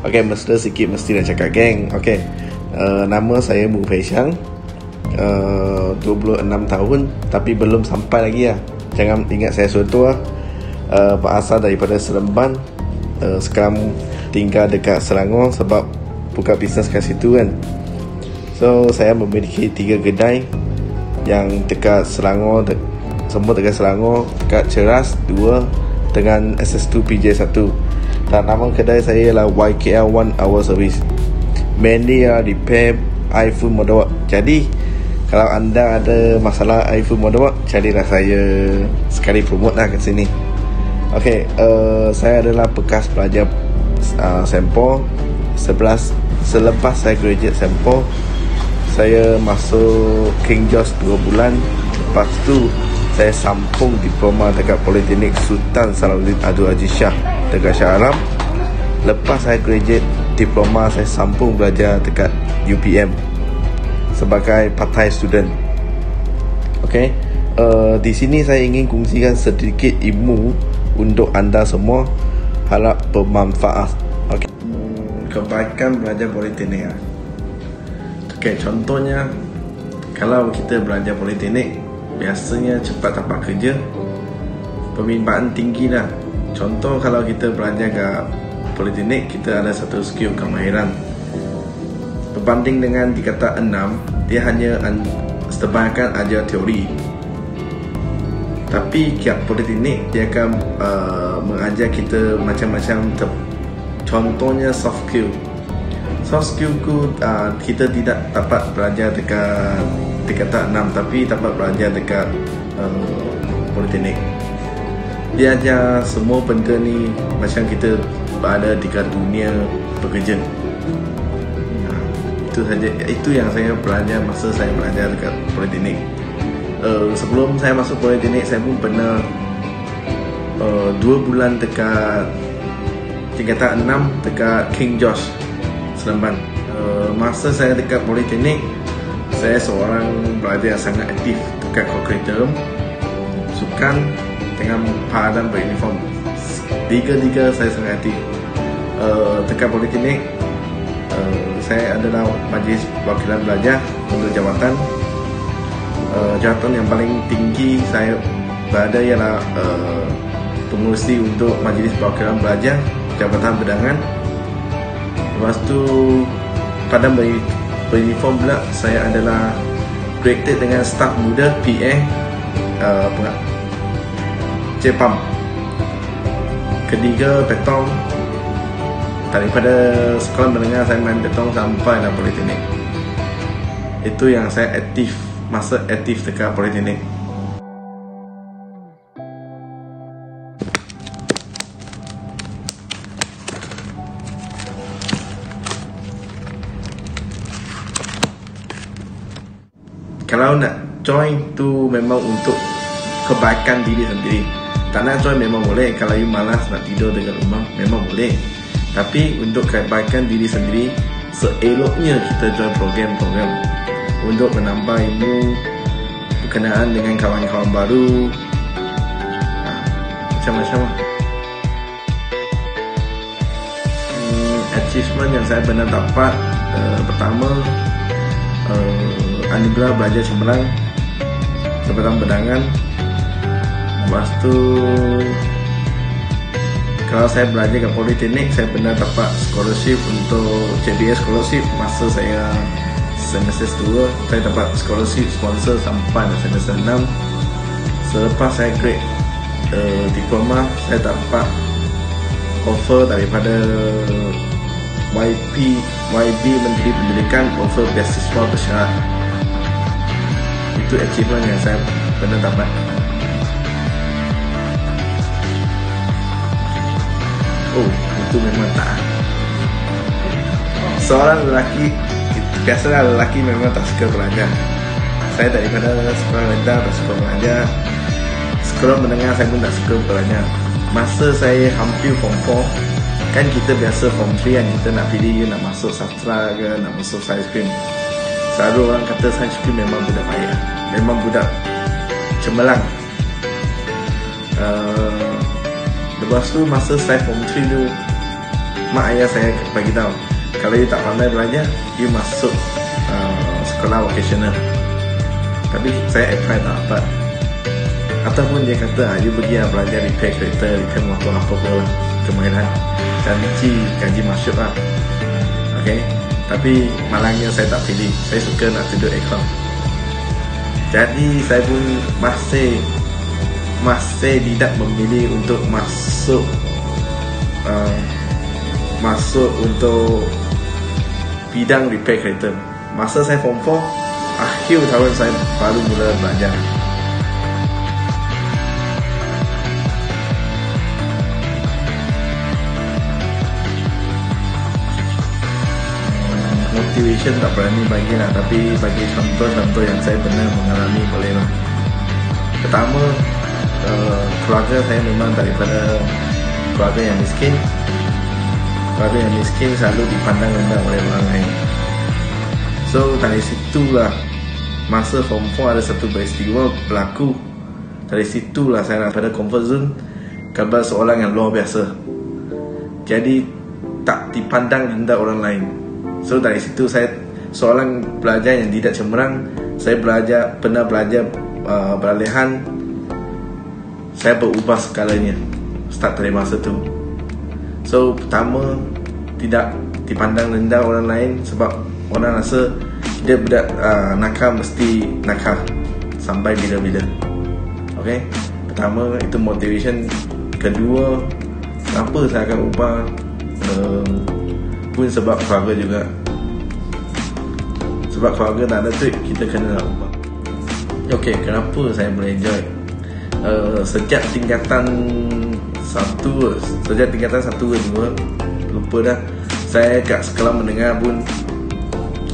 Okay, mesra sikit mesti nak cakap geng. Okay, nama saya Bu Fei Xiang, 26 tahun tapi belum sampai lagi lah. Jangan ingat saya soto lah. Berasal daripada Seremban, sekarang tinggal dekat Selangor sebab buka bisnes kat situ kan. So saya memiliki 3 kedai yang dekat Selangor, semua dekat Selangor, dekat Ceras 2 dengan SS2 PJ1. Dan nama kedai saya ialah YKL One Hour Service. Mainly repair iPhone model. Jadi kalau anda ada masalah iPhone model, carilah saya sekali promote lah kat sini. Okay, saya adalah bekas pelajar Sempor. Selepas saya graduate Sempor, saya masuk King George 2 bulan. Lepas tu saya sambung diploma dekat Politeknik Sultan Salahuddin Abdul Aziz Shah dekat Shah Alam. Lepas saya graduate diploma, saya sambung belajar dekat UPM sebagai part-time student. Okay, di sini saya ingin kongsikan sedikit ilmu untuk anda semua, harap bermanfaat. Okay. Kebaikan belajar politeknik. Okay, contohnya kalau kita belajar politeknik, biasanya cepat dapat kerja, permintaan tinggi lah. Contoh kalau kita belajar kat politeknik, kita ada satu skill kemahiran. Berbanding dengan di kata 6, dia hanya sebanyakan ajar teori. Tapi kat politeknik dia akan mengajar kita macam-macam. Contohnya soft skill. Soft skill ku kita tidak dapat belajar dekat tingkatan 6, tapi dapat belajar dekat politeknik. Dia ajar semua benda ni macam kita berada dekat dunia bekerja. Itu saja. Itu yang saya belajar masa saya belajar dekat politeknik. Sebelum saya masuk politeknik, saya pun pernah 2 bulan dekat tingkatan 6 dekat King George Seremban. Masa saya dekat politeknik, saya seorang pelajar yang sangat aktif dekat curriculum, sukan dengan padan beruniform. Tiga saya sangat aktif. Dekat politeknik, saya adalah majlis perwakilan belajar untuk jawatan. Jawatan yang paling tinggi saya berada ialah pengurusi untuk majlis perwakilan belajar Jabatan Berdangan. Lepas tu pada beruniform pula, saya adalah graded dengan staf muda PA Cepam. Ketiga, petong. Daripada sekolah menengah saya main petong sampai lah politeknik. Itu yang saya aktif, masa aktif dekat politeknik. Kalau nak join tu memang untuk kebaikan diri sendiri. Tak nak join memang boleh. Kalau you malas nak tidur dekat rumah, memang boleh. Tapi untuk kebaikan diri sendiri, seeloknya kita join program-program untuk menambah ilmu, berkenaan dengan kawan-kawan baru, macam-macam lah. Achievement yang saya pernah dapat, pertama, anugerah belajar cemerlang Jabatan Berdangan. Lepas tu, kalau saya belajar kat politeknik, saya pernah dapat scholarship untuk CBS scholarship. Masa saya semester 2, saya dapat scholarship sponsor sampai semester 6. Selepas saya grade diploma, saya dapat offer daripada YB Menteri Pendidikan, offer beasiswa bersyarat. Itu achievement yang saya pernah dapat. Oh, itu memang tak. Seorang lelaki, biasalah lelaki memang tak suka belajar. Saya daripada sekolah rendah tak suka belajar. Sekolah menengah saya pun tak suka belajar. Masa saya hampir form 4, kan kita biasa form 3 kan, kita nak pilih nak masuk sastra ke, nak masuk science stream. Selalu orang kata science stream memang budak payah, memang budak cemerlang. Lepas tu masa saya form 3 tu, mak ayah saya bagi tahu, kalau you tak pandai belajar, you masuk sekolah vocational. Tapi saya apply tak dapat. Ataupun dia kata, you pergi belajar repair kereta, repair motor, apa-apa lah kemahiran, dan gaji masuk lah. Okay. Tapi malangnya saya tak pilih. Saya suka nak duduk aircon. Jadi saya pun masih tidak memilih untuk masuk untuk bidang repair kereta. Masa saya form 4, akhir tahun saya baru mula belajar. Motivation tak berani bagi lah, tapi bagi contoh-contoh yang saya pernah mengalami boleh lah. Pertama, keluarga saya memang daripada keluarga yang miskin. Keluarga yang miskin selalu dipandang rendah oleh orang lain. So dari situlah, masa form 4 ada satu peristiwa berlaku. Dari situlah saya pada comfort zone kepada seorang yang luar biasa. Jadi tak dipandang rendah orang lain. So dari situ saya seorang pelajar yang tidak cemerlang. Saya pernah belajar peralihan. Saya berubah segalanya start dari masa tu. So pertama, tidak dipandang rendah orang lain sebab orang rasa dia budak nakal mesti nakal sampai bila-bila. Okay, pertama itu motivation. Kedua, kenapa saya akan ubah pun sebab keluarga juga. Sebab keluarga tak ada duit, kita kena nak ubah. Okay, kenapa saya boleh enjoy? Sejak tingkatan 1 ke 2, lupa dah, saya kat sekolah menengah pun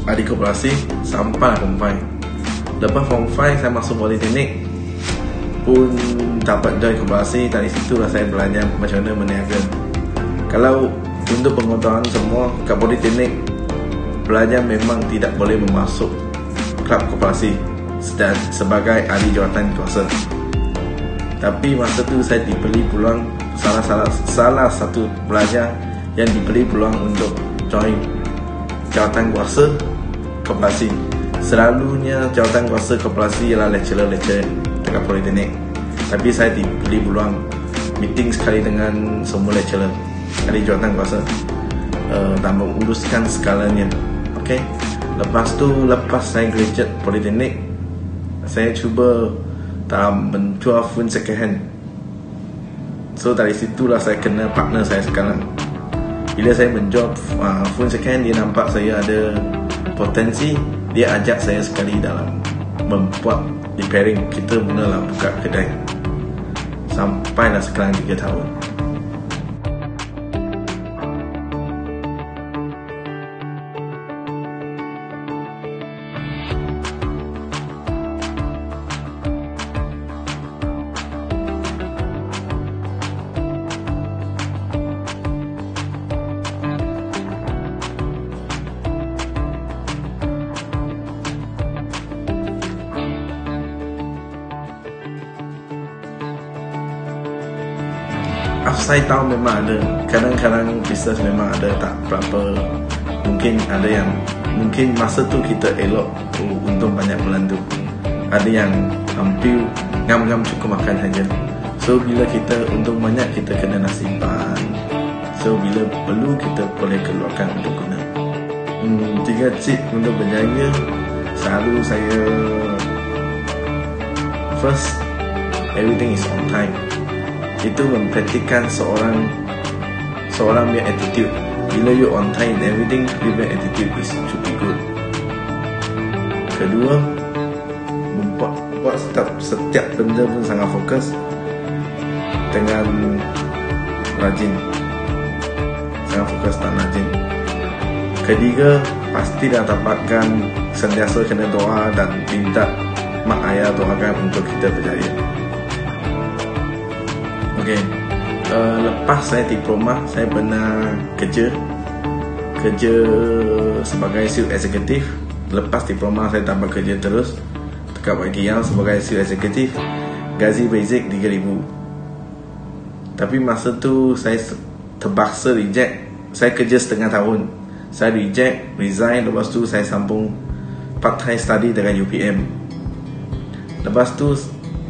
adik koperasi sampai form 5. Lepas form 5 saya masuk politeknik pun dapat join koperasi. Dari situlah saya belajar macam mana berniaga. Kalau untuk pengetahuan semua, kat politeknik belajar memang tidak boleh memasuk klub koperasi sebagai ahli jawatan kuasa. Tapi masa tu saya diberi peluang, salah satu pelajar yang diberi peluang untuk join jawatan kuasa koperasi. Selalunya jawatan kuasa koperasi ialah lecturer dekat politeknik. Tapi saya diberi peluang meeting sekali dengan semua lecturer ahli jawatan kuasa dan menguruskan segalanya. Okay. Lepas saya graduate politeknik, saya cuba menjual phone second hand. So dari situlah saya kenal partner saya sekarang. Bila saya menjual phone second hand, dia nampak saya ada potensi. Dia ajak saya sekali dalam membuat repairing. Kita mulalah buka kedai. Sampailah sekarang 3 tahun. Upside down memang ada. Kadang-kadang bisnes memang ada tak berapa. Mungkin ada yang masa tu kita elok untung banyak bulan tu. Ada yang hampir ngam-ngam cukup makan saja. So bila kita untung banyak, kita kena nak simpan. So bila perlu, kita boleh keluarkan untuk guna. 3 tip untuk berjaya. Selalu saya first, everything is on time. Itu mempraktikkan seorang punya attitude. Bila you on time in everything, you punya attitude is should be good. Kedua, buat setiap benda pun sangat fokus dengan rajin. Sangat fokus dan rajin. Ketiga, pasti dah dapatkan sentiasa kena doa dan minta mak ayah doakan untuk kita berjaya. Okay. Lepas saya diploma, saya pernah kerja sebagai sales executive. Lepas diploma, saya tambah kerja terus dekat YKL sebagai sales executive. Gaji basic 3,000. Tapi masa tu saya terpaksa reject saya kerja setengah tahun, saya reject, resign. Lepas tu saya sambung part-time study dengan UPM. Lepas tu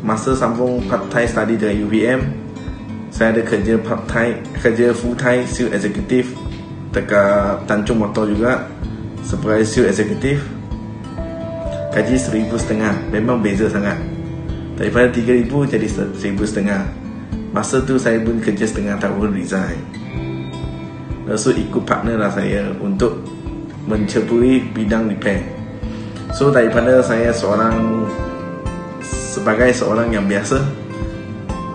masa sambung part-time study dengan UPM, saya ada kerja part-time, kerja full-time sales executive dekat Tanjung Motor juga, sebagai sales executive. Gaji 1,500, memang beza sangat. Daripada 3,000 jadi 1,500. Masa tu saya pun kerja setengah tahun, resign. Lepas tu ikut partner lah saya untuk menceburi bidang repair. So daripada saya sebagai seorang yang biasa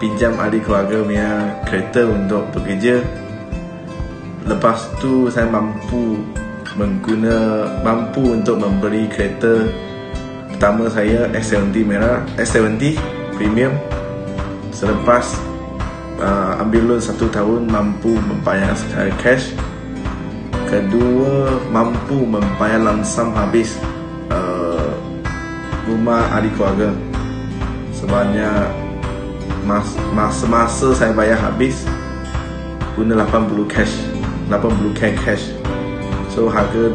pinjam ahli keluarga punya kereta untuk bekerja, lepas tu saya mampu untuk membeli kereta pertama saya, S70 merah, S70 premium. Selepas ambil loan 1 tahun, mampu membayar secara cash. Kedua, mampu membayar langsam habis rumah ahli keluarga sebanyak masa saya bayar habis guna 80k cash. So harga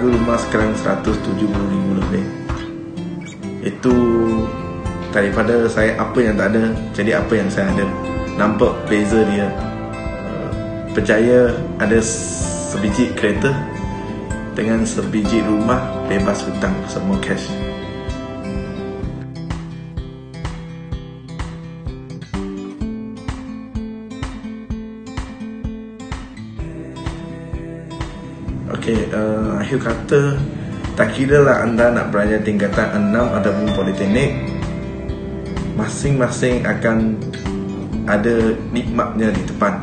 rumah sekarang 170,000 lebih. Itu daripada saya apa yang tak ada jadi apa yang saya ada. Nampak beza dia. Percaya ada sebiji kereta dengan sebiji rumah bebas hutang, semua cash. Akhir kata, tak kira lah anda nak belajar tingkatan 6 ataupun politeknik, masing-masing akan ada nikmatnya di depan.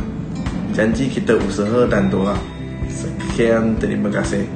Janji kita usaha dan doa. Sekian, terima kasih.